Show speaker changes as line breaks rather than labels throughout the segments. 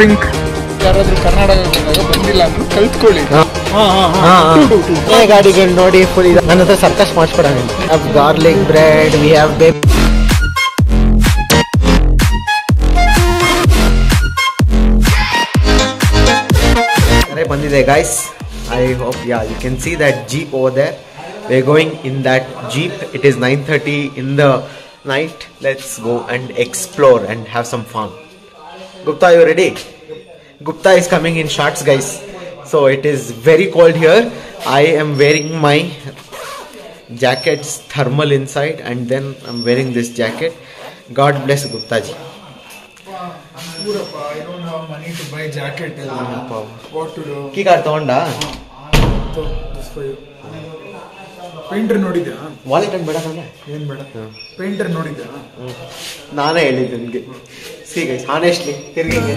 Pink. ಯಾರಾದ್ರೂ ಕರ್ನಾಟಕ ಬಂದಿಲ್ಲ ಅಂದ್ರೆ ಕಲ್ತ್ಕೊಳ್ಳಿ.
ಗಾಡಿಗಳು ನೋಡಿ ಫುಲ್ ನನ್ನ ಹತ್ರ ಸರ್ಕಸ್ ಮಾಡಿಸ್ಕೊಡೋಣ. Garlic bread, we have babe. ಬಂದಿದೆ guys. I hope you can see that jeep over there. We're going in that jeep. It is 9:30 in the night. Let's go and explore and have some fun. Gupta, are you ready? Gupta is coming in shorts, guys. So it is very cold here. I am wearing my jacket's thermal inside, and then I'm wearing this jacket. God bless Gupta ji.
I don't have money to buy jacket. What to do?
Key card tonda?
This for you. Painter nodidya?
Wallet and beda kanda?
Yen beda? Painter nodidya?
Nane helidde ninge. See guys, honestly, tirginge.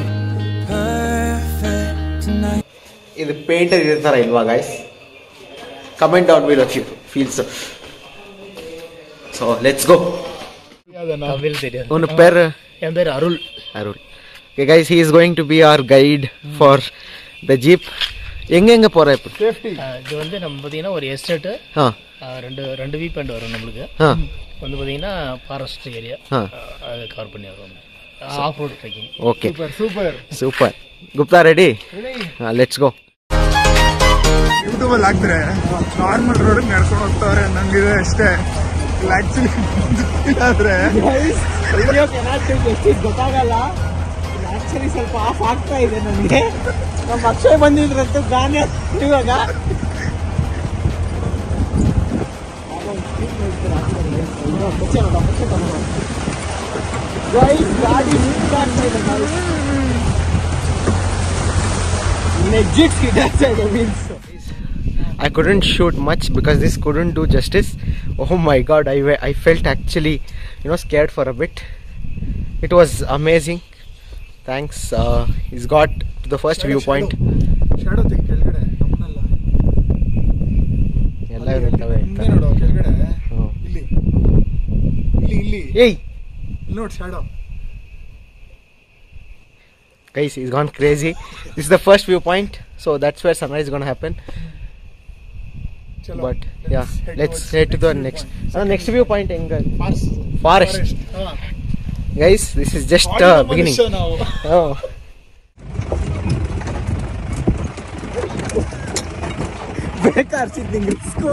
Idu painter irthara ilva guys? Comment down below if you feel so. So let's go. One per Arul. Okay guys, he is going to be our guide for the jeep. எங்க போற இப்போ
safety
இது வந்து நம்ம பாத்தீங்கன்னா ஒரு estate ரெண்டு week and வரும் நம்மளுக்கு வந்து பாத்தீங்கன்னா ஃபாரஸ்ட் ஏரியா அது கவர் பண்ணி வரும் off road trekking.
Okay
super
super. Gupta ready? Let's go.
YouTube ಅಲ್ಲಿ ಹಾಕ್ತಾರೆ ನಾರ್ಮಲ್ ರೋಡ್ ನಡ್ಕೊಂಡು ಹೋಗ್ತಾವ್ರೆ ನಂಗಿದೆ ಅಷ್ಟೇ. ಆಕ್ಚುಲಿ ಆದ್ರೆ
ಗೊತ್ತಾಗಲ್ಲ. ಆಕ್ಚುಲಿ ಸ್ವಲ್ಪ ಆಫ್ ಆಗ್ತಾ ಇದೆ ನನಗೆ. ನಮ್ಮ ಅಕ್ಷಯ್ ಬಂದಿದ್ರಂತೂ ಗಾನೆ ಇವಾಗ ಗಾಡಿ I couldn't shoot much because this couldn't do justice. Oh my god, I felt actually scared for a bit. It was amazing. Thanks. He's got to the first viewpoint.
shadow thing ಕೆಳಗಡೆ ನಮ್ಮನಲ್ಲ
ಎಲ್ಲ ಇರುತ್ತವೆ
ನೋಡು ಕೆಳಗಡೆ ಇಲ್ಲಿ ಇಲ್ಲಿ ಇಲ್ಲಿ
ಏಯ್
ನೋಡಿ shadow.
Guys, he's gone crazy. This is the first viewpoint, so that's where sunrise is going to happen. But yeah, let's head to the next viewpoint. Forest. Guys, this is just beginning. Oh. बेकार seating इसको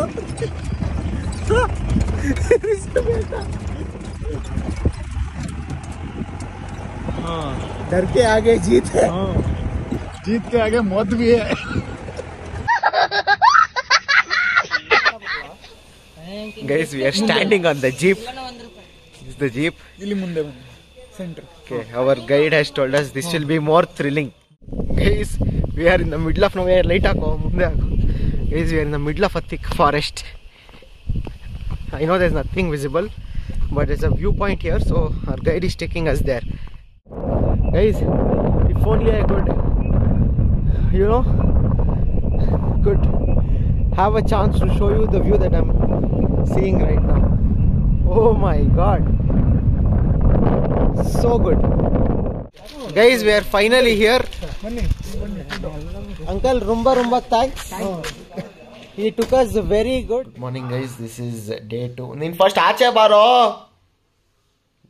डर के आगे जीत है.
जीत के आगे मौत भी है.
Guys, we are standing on the jeep. This is the jeep.
ಇಲ್ಲಿ ಮುಂದೆ ಬನ್ನಿ center.
Okay, our guide has told us this will be more thrilling. Guys, we are in the middle of nowhere. Light hako munde hako. Guys, we are in the middle of a thick forest. I know there's nothing visible, but there's a viewpoint here, so our guide is taking us there. Guys, if only I could could have a chance to show you the view that I'm seeing right now. Oh my god, so good. Guys, we are finally here. Uncle, rumba thanks. He took us very good. Good morning guys, this is day 2. Nin first aache baro.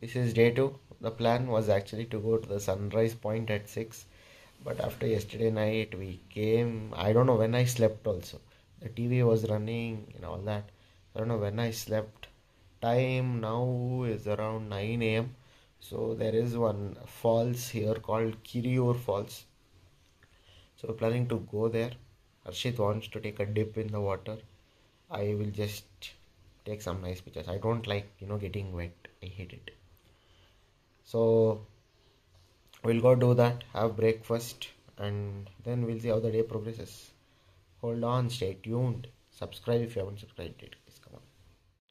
This is day 2. The plan was actually to go to the sunrise point at 6, but after yesterday night we came. I don't know when I slept also. The TV was running and all that. I don't know when I slept. Time now is around 9 AM. So there is one falls here called Kiriur Falls. So we're planning to go there. Arshit wants to take a dip in the water. I will just take some nice pictures. I don't like getting wet. I hate it. So we'll go do that, have breakfast, and then we'll see how the day progresses. Hold on, stay tuned. Subscribe if you haven't subscribed yet. Please come on.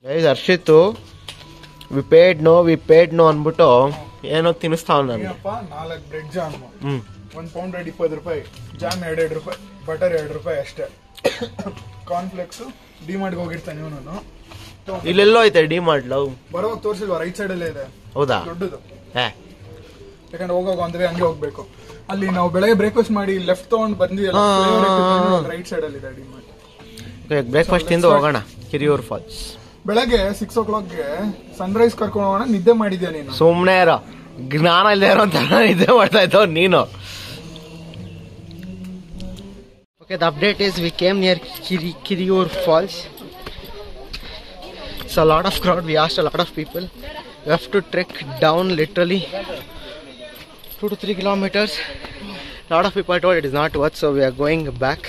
Guys, Arshit, we paid no ಅಂದ್ಬಿಟ್ಟು ಏನೋ ತಿನ್ನಿಸ್ತಾವ ನನಗೆ.
4 bread jam, 1 pound 20 ರೂಪಾಯಿ, jam 2 ರೂಪಾಯಿ, butter 2 ರೂಪಾಯಿ ಅಷ್ಟೇ. Cornflakes ಡಿಮಾರ್ಟ್ಗೆ ಹೋಗಿರ್ತಾನೆ ಇವನು.
ಇಲ್ಲೆಲ್ಲೋ ಐತೆ DMart love
ಬರೋವಾಗ ತೋರಿಸಿಲ್ವಾ? ರೈಟ್ ಸೈಡ್ ಅಲ್ಲೇ ಇದೆ.
ಹೌದಾ?
ದೊಡ್ಡದು. ಯಾಕಂದ್ರೆ ಹೋಗುವಾಗ ಒಂದೇ ಹಂಗೆ ಹೋಗ್ಬೇಕು. ಅಲ್ಲಿ ನಾವು ಬೆಳಗ್ಗೆ ಬ್ರೇಕ್ಫಾಸ್ಟ್ ಮಾಡಿ ಲೆಫ್ಟ್ ತಗೊಂಡು ಬಂದಿಲ್ಲ, ರೈಟ್ ಸೈಡ್ ಅಲ್ಲಿ ಇದೆ ಡಿಮಾರ್ಟ್.
ಬ್ರೇಕ್ಫಾಸ್ಟ್ ತಿಂದು ಹೋಗೋಣ ಕಿರಿಯೂರ್ ಫಾಲ್ಸ್.
ಬೆಳಗ್ಗೆ 6 o'clock ಸನ್ರೈಸ್ ಕರ್ಕೊಂಡು ಹೋಗೋಣ. ನಿದ್ದೆ ಮಾಡಿದ್ಯಾ ನೀನು?
ಸುಮ್ನೆ ಇರೋ, ಜ್ಞಾನ ಇಲ್ಲದೆ ಇರೋ ಅಂತ ನಿದ್ದೆ ಮಾಡ್ತಾ ಇದ್ದವ್ ನೀನು. Okay, the update is we came near Kiriyur Falls. It's a lot of crowd. We asked a lot of people. We have to trek down literally 2 to 3 kilometers. A lot of people told it is not worth, so we are going back.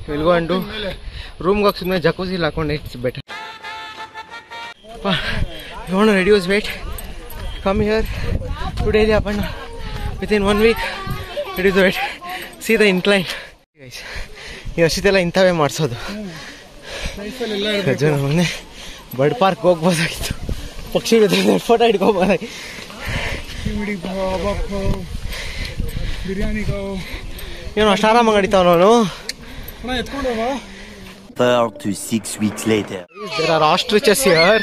We'll go and do room go sumne jacuzzi lakonde, it's better. You want to reduce weight? Come here. Today happen within 1 week. Reduce weight. See the incline. Guys, ಈ ವರ್ಷದೆಲ್ಲ ಇಂಥವೇ ಮಾಡಿಸೋದು. ಮೊನ್ನೆ bird park ಹೋಗ್ಬೋದಾಗಿತ್ತು, ಪಕ್ಷಿ photo ಇಟ್ಕೋಬೋದಾಗಿ. ಏನೋ ಅಷ್ಟು ಆರಾಮಾಗಿ ನಡೀತಾವ ನಾನು.
4 to 6 weeks later.
There are ostriches here.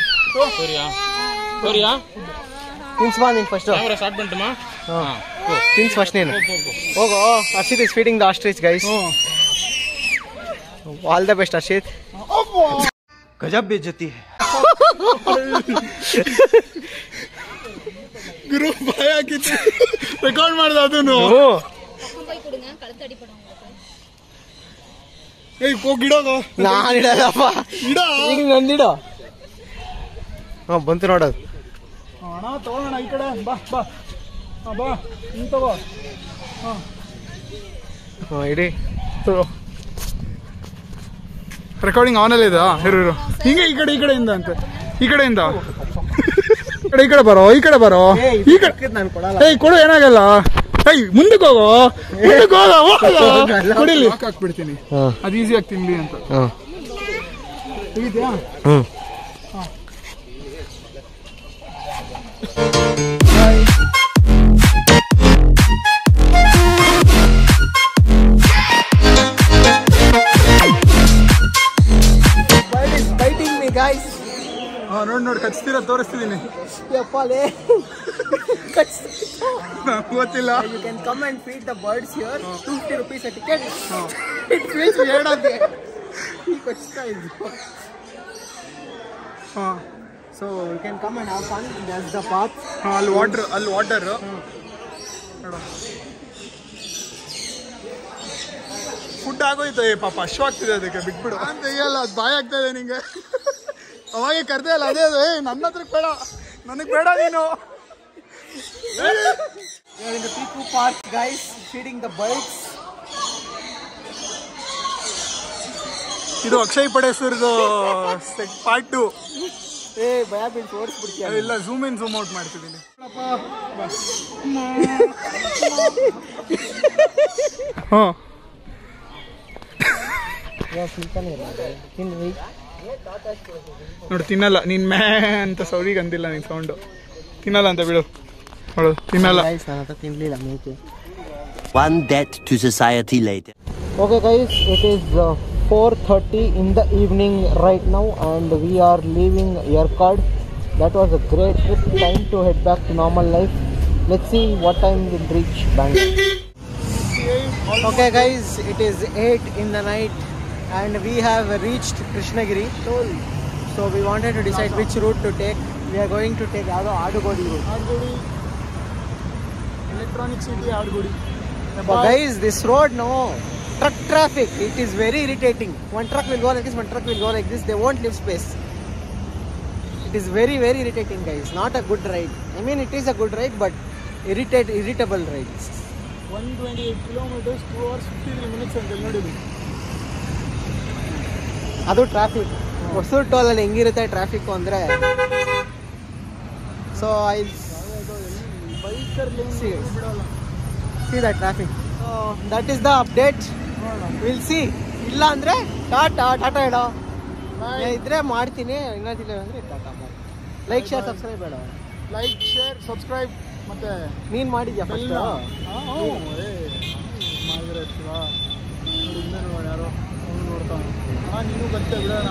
Pins baa nin first.
Camera start pantuma.
Pins first nenu. Hogo, Arshit is feeding the ostrich, guys. All the best, Arshit.
गजब बेइज्जती है.
ಗುರು ಭಯ ಆಗಿತ್ತು. ರೆಕಾರ್ಡ್ ಮಾಡ್ದ ಅದನ್ನು. ಏಯ್ ಹೋಗಿಡೋದು.
ನಾನು ಇಡಲ್ಲಪ್ಪ. ಈಗ ನಂದಿಡೋ. ಬಂತು ನೋಡೋದು.
ಅಣ್ಣ ತಗೋಣ ಈ ಕಡೆ ಬಾ ಬಾ ಬಾ ನೀನು ತಗೋ.
ಇಡಿ
ರೆಕಾರ್ಡಿಂಗ್ ಆನಲ್ಲೇ ಇದೆ. ಇರು ಹಿಂಗೆ ಈ ಕಡೆಯಿಂದ ಅಂತ ಈ ಕಡೆಯಿಂದ ಈ ಕಡೆ ಬರೋ ಈ ಕಡೆ ಬರೋ ಈ ಕಡೆ. ಏಯ್ ಕೊಡು, ಏನಾಗಲ್ಲ. ಏಯ್ ಮುಂದಕ್ಕೆ ಹೋಗೋ, ಕೊಡಿಲಿ ಹಾಕ್ಬಿಡ್ತೀನಿ, ಅದು ಈಸಿಯಾಗಿ ತಿನ್ಲಿ ಅಂತ. ತೆಗಿದ್ಯಾ? ನೋಡಿ ಕಚ್ತೀರ ತೋರಿಸ್ತಿದ್ದೀನಿ. ಗೊತ್ತಿಲ್ಲ.
You can come and feed the birds here. 250 rupees a ticket. It feels weird on there. So you can come and have fun. That's the path.
ಅಲ್ಲಿ ವಾಟರ್ ಫುಡ್ ಆಗೋಯ್ತು. ಪಾಪ ಅಶ್ವಾಗ್ತಿದೆ ಅದಕ್ಕೆ, ಬಿಟ್ಬಿಡು ಅಂತ. ತೆಗಿಯಲ್ಲ, ಅದು ಬಾಯ್ ಆಗ್ತಾ ಇದೆ ನಿಂಗೆ. ಅವಾಗೆ ಕರ್ದೆ ಅಲ್ಲ, ಅದೇ ಅದು. ನನ್ನ ಹತ್ರಕ್ಕೆ ಬೇಡ, ನನಗೆ ಬೇಡ ನೀನು.
We are in the Piku Park, guys, feeding the birds.
ಇದು ಅಕ್ಷಯ್ ಪಡೇಶ್ವರ್ದು ಪಾರ್ಟ್ 2.
ಭಯ ಬೀಳ್ ತೋರಿಸ್ಬಿಡ್ತೀಯ.
ಇಲ್ಲ, ಝೂಮ್ ಇನ್ ಝೂಮ್ ಔಟ್ ಮಾಡ್ತಿದ್ದೀನಿ. ನೋಡಿ ತಿನ್ನಲ್ಲ ನೀನ್ ಮ್ಯಾ ಅಂತ ಸೌರಿಗೆ ಅಂದಿಲ್ಲ ನೀನ್ ಸೌಂಡು. ತಿನ್ನಲ್ಲ ಅಂತ ಬಿಡು. ತಿನ್ನಲ್ಲ.
ತಿನ್ಲಿಲ್ಲ ಮೇಕೆ.
One death to society later.
Okay guys, it is 4:30 in the evening right now and we are leaving Yercaud. That was a great trip. Time to head back to normal life. Let's see what time we'll reach Bangalore. Okay guys, it is 8 in the night and we have reached Krishnagiri. So we wanted to decide which route to take. We are going to take Adugodi route.
Electronic City Adugodi.
But guys, this road, no, truck traffic, it is very irritating. One truck will go like this, one truck will go like this. They won't leave space. It is very, very irritating, guys. Not a good ride. I mean, it is a good ride, but irritable ride.
128 kilometers, 2 hours, 53 minutes ಅಂತ ನೋಡಿದ್ವಿ.
ಅದು traffic. Hosur ಟೋಲಲ್ಲಿ ಹೆಂಗಿರುತ್ತೆ traffic ಅಂದರೆ. So I see the traffic. That is the update. We'll see. ಇಲ್ಲ ಅಂದರೆ ಟಾಟಾ ಇಡೋ. ಇದ್ರೆ ಮಾಡ್ತೀನಿ, ಇನ್ನೊಂದಿಲ್ಲ ಅಂದರೆ ಟಾಟಾ ಮಾಡಿ. ಲೈಕ್ ಶೇರ್ ಸಬ್ಸ್ಕ್ರೈಬ್ ಬೇಡ.
ಲೈಕ್ ಶೇರ್ ಸಬ್ಸ್ಕ್ರೈಬ್ ಮತ್ತೆ
ನೀನು ಮಾಡಿದ್ಯಾ ಫಸ್ಟ್?
ಮಾಡಿದ್ರೆ ಯಾರೋ ನೋಡ್ತಾನೆ. ನೀನು ಗೊತ್ತೇ ಬಿಡೋಣ.